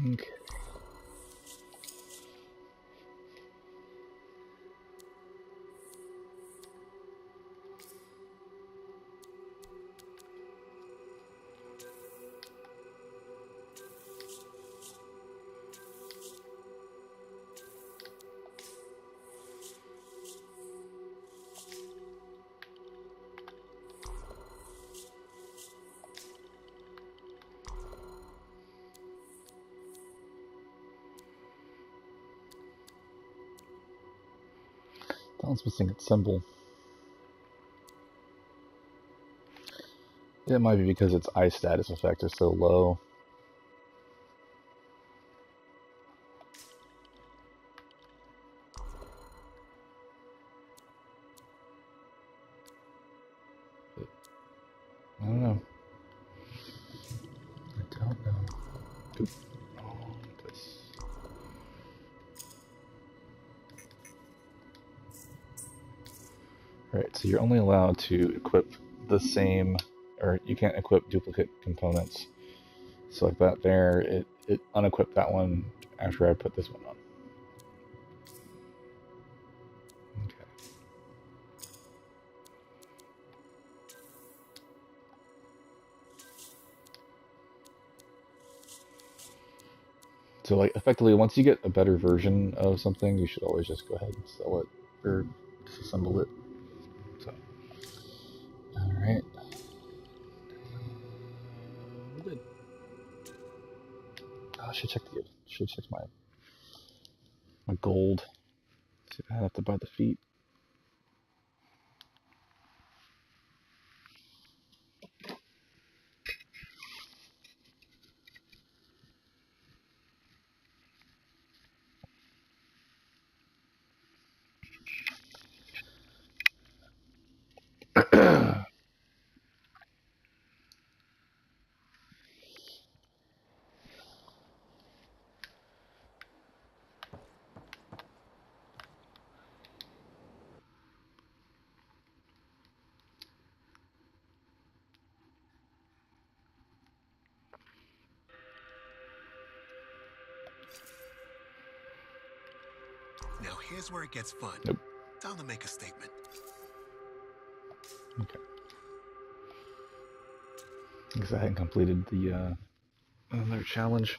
Okay. That one's missing its symbol. It might be because its eye status effect is so low. I don't know. I don't know. Oop. This. Alright, so you're only allowed to equip the same, or you can't equip duplicate components. So like that there, it unequipped that one after I put this one on. Okay. So like effectively, once you get a better version of something, you should always just go ahead and sell it or disassemble it. So, all right. Good. Oh, I should check my gold. See if I have to buy the feet. Now here's where it gets fun. Nope. Time to make a statement. Okay. Because I hadn't completed the another challenge.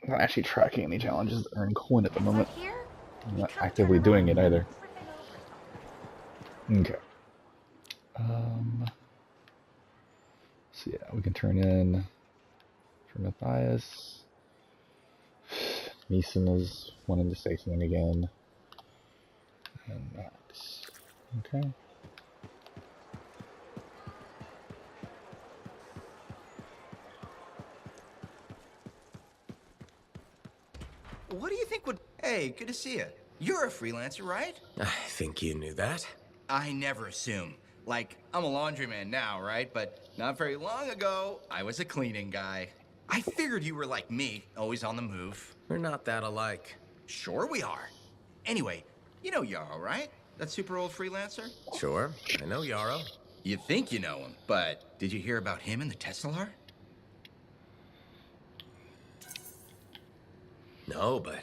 I'm not actually tracking any challenges that earn coin at the moment. I'm not actively doing it either. Okay. So yeah, we can turn in for Matthias. Neeson is wanting to say something again. And Max. Okay. What do you think would... Hey, good to see you. You're a freelancer, right? I think you knew that. I never assume. Like, I'm a laundryman now, right? But not very long ago, I was a cleaning guy. I figured you were like me, always on the move. We're not that alike. Sure we are. Anyway, you know Yarrow, right? That super old freelancer? Sure, I know Yarrow. You think you know him, but did you hear about him and the Teslar? No, but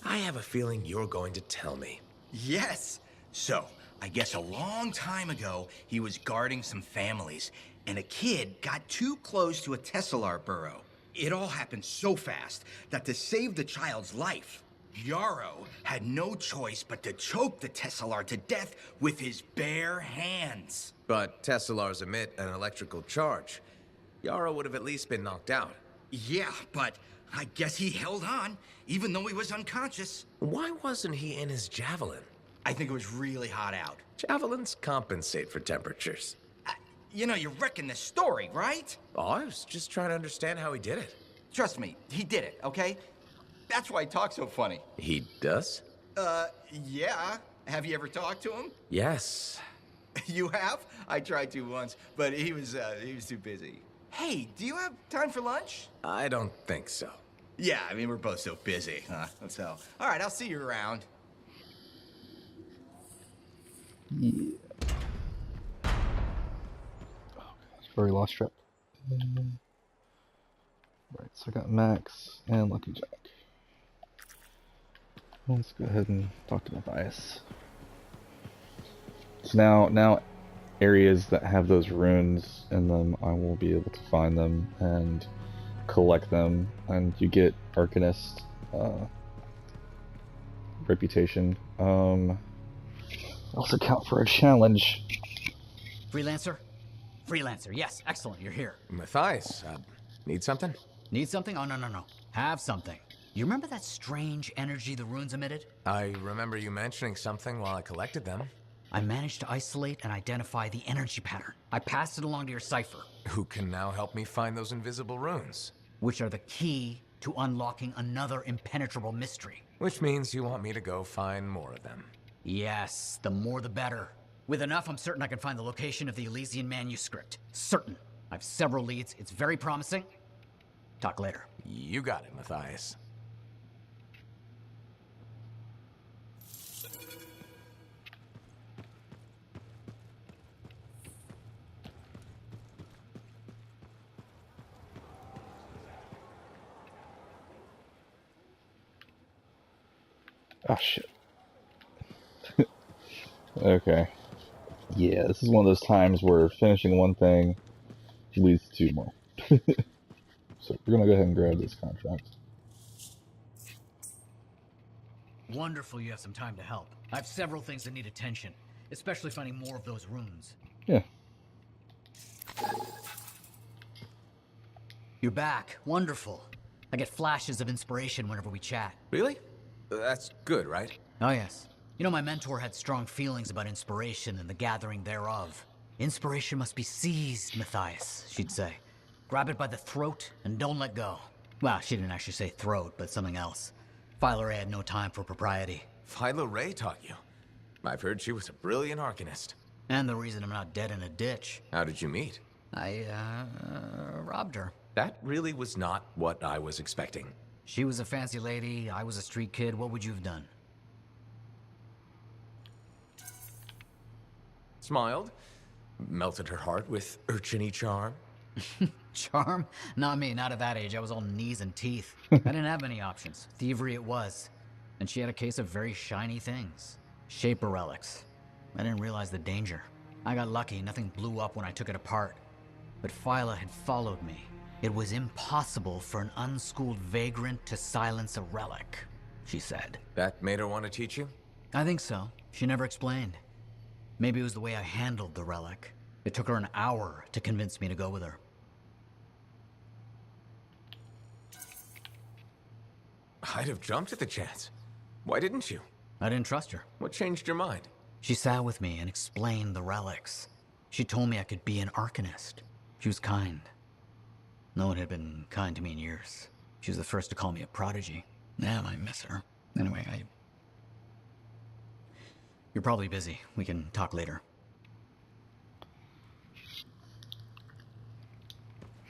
I have a feeling you're going to tell me. Yes. So, I guess a long time ago, he was guarding some families, and a kid got too close to a Teslar burrow. It all happened so fast that to save the child's life, Yarrow had no choice but to choke the Teslar to death with his bare hands. But Teslars emit an electrical charge. Yarrow would have at least been knocked out. Yeah, but I guess he held on, even though he was unconscious. Why wasn't he in his javelin? I think it was really hot out. Javelins compensate for temperatures. You know, you're wrecking the story, right? Oh, I was just trying to understand how he did it. Trust me, he did it, okay? That's why he talks so funny. He does? Yeah. Have you ever talked to him? Yes. You have? I tried to once, but he was too busy. Hey, do you have time for lunch? I don't think so. Yeah, I mean, we're both so busy, huh? So, all right, I'll see you around. Yeah. Oh, sorry, lost track. Right, so I got Max and Lucky Jack. Let's go ahead and talk to Matthias. So now areas that have those runes in them, I will be able to find them and collect them, and you get Arcanist reputation. Also count for a challenge. Freelancer? Freelancer, yes, excellent, you're here. Matthias, need something? Need something? Oh, no. Have something. You remember that strange energy the runes emitted? I remember you mentioning something while I collected them. I managed to isolate and identify the energy pattern. I passed it along to your cipher. Who can now help me find those invisible runes? Which are the key to unlocking another impenetrable mystery. Which means you want me to go find more of them. Yes, the more the better. With enough, I'm certain I can find the location of the Elysian manuscript. Certain. I have several leads. It's very promising. Talk later. You got it, Matthias. Oh shit. Okay. Yeah, this is one of those times where finishing one thing leads to two more. So we're gonna go ahead and grab this contract. Wonderful you have some time to help. I have several things that need attention, especially finding more of those runes. Yeah. You're back. Wonderful. I get flashes of inspiration whenever we chat. Really? That's good, right? Oh, yes. You know, my mentor had strong feelings about inspiration and the gathering thereof. Inspiration must be seized, Matthias, she'd say. Grab it by the throat and don't let go. Well, she didn't actually say throat, but something else. Philo Ray had no time for propriety. Philo Ray taught you. I've heard she was a brilliant arcanist. And the reason I'm not dead in a ditch. How did you meet? I, robbed her. That really was not what I was expecting. She was a fancy lady, I was a street kid. What would you have done? Smiled, melted her heart with urchin-y charm. Charm? Not me, not at that age. I was all knees and teeth. I didn't have many options. Thievery it was. And she had a case of very shiny things. Shaper relics. I didn't realize the danger. I got lucky, nothing blew up when I took it apart. But Phyla had followed me. It was impossible for an unschooled vagrant to silence a relic, she said. That made her want to teach you? I think so. She never explained. Maybe it was the way I handled the relic. It took her an hour to convince me to go with her. I'd have jumped at the chance. Why didn't you? I didn't trust her. What changed your mind? She sat with me and explained the relics. She told me I could be an arcanist. She was kind. No one had been kind to me in years. She was the first to call me a prodigy. Damn, I miss her. Anyway, You're probably busy. We can talk later.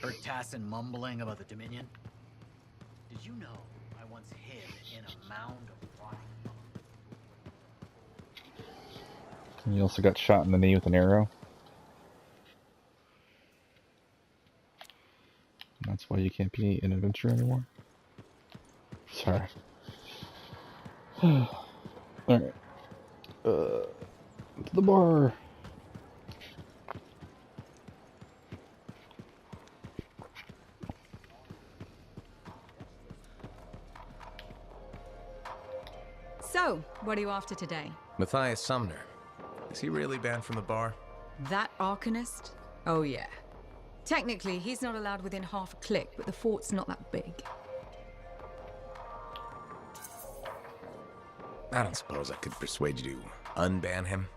Heard Tassin mumbling about the Dominion? Did you know I once hid in a mound of rotting bones? And you also got shot in the knee with an arrow. That's why you can't be an adventurer anymore. Sorry. Alright. To the bar. So, what are you after today? Matthias Sumner. Is he really banned from the bar? That Arcanist? Oh yeah. Technically, he's not allowed within half a click, but the fort's not that big. I don't suppose I could persuade you to unban him,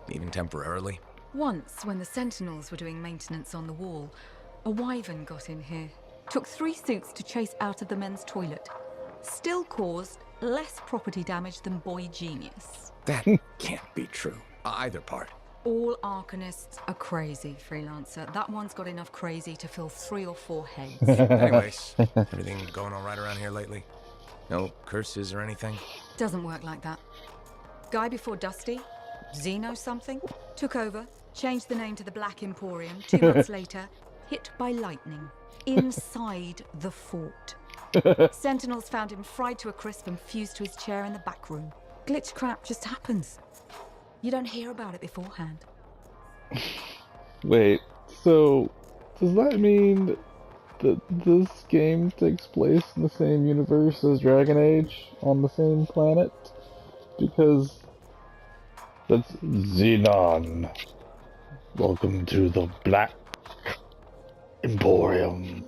even temporarily. Once, when the Sentinels were doing maintenance on the wall, a wyvern got in here. Took 3 suits to chase out of the men's toilet. Still caused less property damage than Boy Genius. That can't be true. Either part. All Arcanists are crazy, Freelancer. That one's got enough crazy to fill 3 or 4 heads. Anyways, everything going all right around here lately? No curses or anything? Doesn't work like that. Guy before Dusty, Xeno something, took over, changed the name to the Black Emporium. 2 months later, hit by lightning, inside the fort. Sentinels found him fried to a crisp and fused to his chair in the back room. Glitch crap just happens. You don't hear about it beforehand. Wait, so does that mean that this game takes place in the same universe as Dragon Age on the same planet? Because that's Xenon. Welcome to the Black Emporium.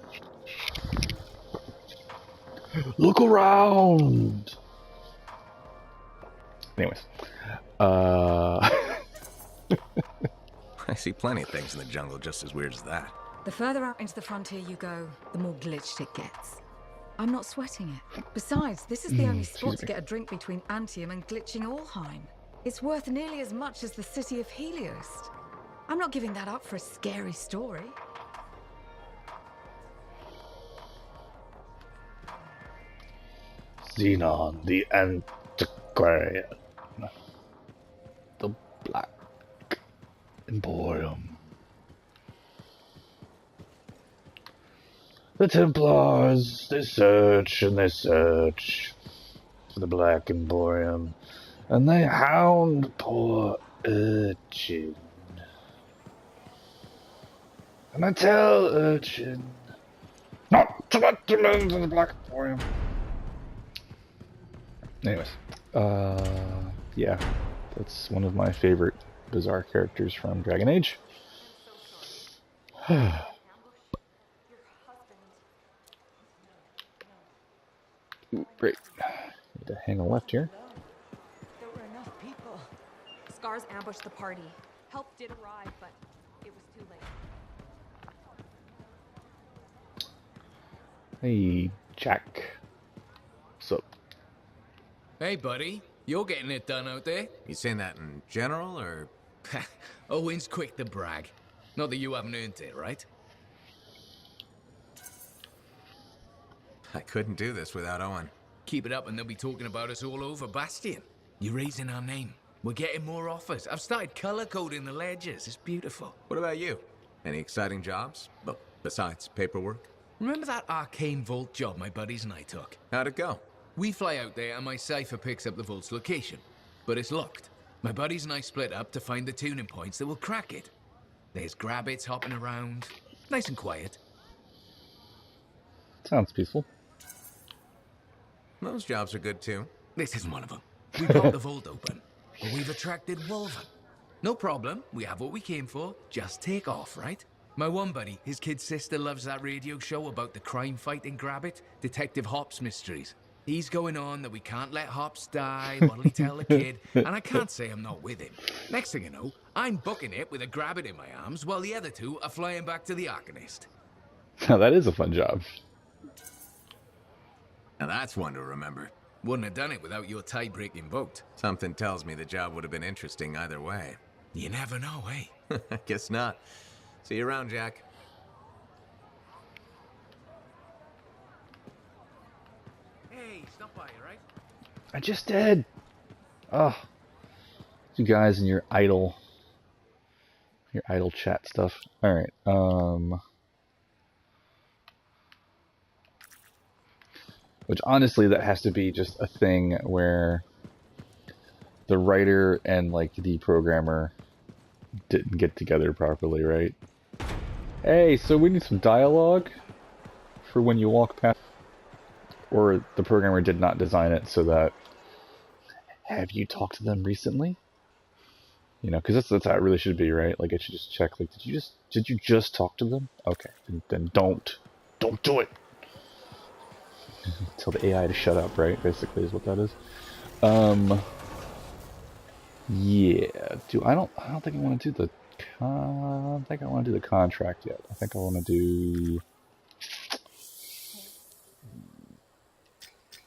Look around! Anyways. I see plenty of things in the jungle just as weird as that. The further out into the frontier you go, the more glitched it gets. I'm not sweating it. Besides, this is the only spot to get a drink between Anthem and glitching Allheim. It's worth nearly as much as the city of Helios. I'm not giving that up for a scary story. Xenon, the Antiquarian. The Black Emporium. The Templars, they search and they search for the Black Emporium, and they hound poor Urchin. And I tell Urchin not to let them into the Black Emporium. Anyways, yeah, that's one of my favorite bizarre characters from Dragon Age. Ooh, great. Need to hang a left here. There were enough people. Scars ambushed the party. Help did arrive, but it was too late. Hey, Jack. What's up? Hey, buddy. You're getting it done out there? You saying that in general, or...? Owen's quick to brag. Not that you haven't earned it, right? I couldn't do this without Owen. Keep it up and they'll be talking about us all over Bastion. You're raising our name. We're getting more offers. I've started color-coding the ledgers. It's beautiful. What about you? Any exciting jobs? Well, besides paperwork? Remember that arcane vault job my buddies and I took? How'd it go? We fly out there and my cipher picks up the vault's location. But it's locked. My buddies and I split up to find the tuning points that will crack it. There's grabbits hopping around. Nice and quiet. Sounds peaceful. Those jobs are good too. This isn't one of them. We got the vault open, but we've attracted Wolven. No problem. We have what we came for. Just take off, right? My one buddy, his kid's sister loves that radio show about the crime-fighting Grabbit, Detective Hops Mysteries. He's going on that we can't let Hops die, what'll he tell the kid, and I can't say I'm not with him. Next thing you know, I'm booking it with a Grabbit in my arms, while the other two are flying back to the Arcanist. Now that is a fun job. Now that's one to remember. Wouldn't have done it without your tie-breaking vote. Something tells me the job would have been interesting either way. You never know, eh? Guess not. See you around, Jack. Hey, stop by, right? I just did. Oh, you guys and your idle chat stuff. All right. Which honestly, that has to be just a thing where the writer and like the programmer didn't get together properly, right? Hey, so we need some dialogue for when you walk past, or the programmer did not design it so that. Have you talked to them recently? You know, because that's how it really should be, right? Like it should just check. Like, did you just talk to them? Okay, then don't do it. Tell the AI to shut up, right? Basically, is what that is. Yeah. I don't think I want to do the. I don't think I want to do the contract yet. I think I want to do.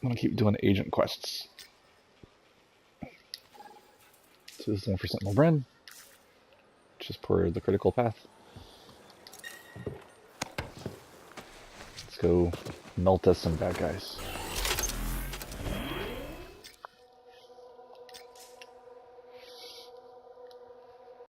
I'm gonna keep doing the agent quests. So this is one for Sentinel Bren, which is per the critical path. Let's go melt us some bad guys.